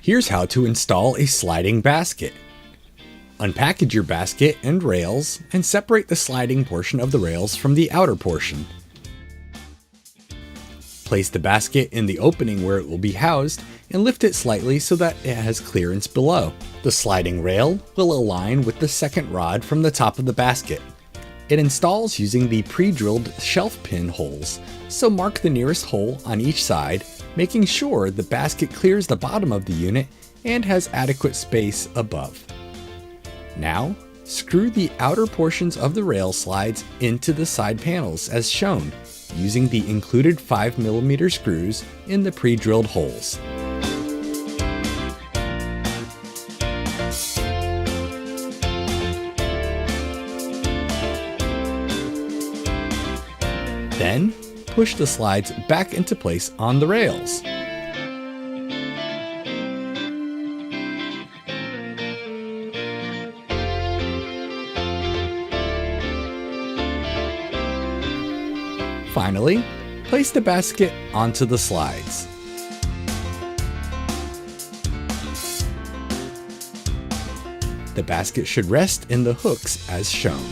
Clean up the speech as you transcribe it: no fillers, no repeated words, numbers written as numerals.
Here's how to install a sliding basket. Unpackage your basket and rails and separate the sliding portion of the rails from the outer portion. Place the basket in the opening where it will be housed and lift it slightly so that it has clearance below. The sliding rail will align with the second rod from the top of the basket. It installs using the pre-drilled shelf pin holes, so mark the nearest hole on each side, making sure the basket clears the bottom of the unit and has adequate space above. Now, screw the outer portions of the rail slides into the side panels as shown, using the included 5mm screws in the pre-drilled holes. Then, push the slides back into place on the rails. Finally, place the basket onto the slides. The basket should rest in the hooks as shown.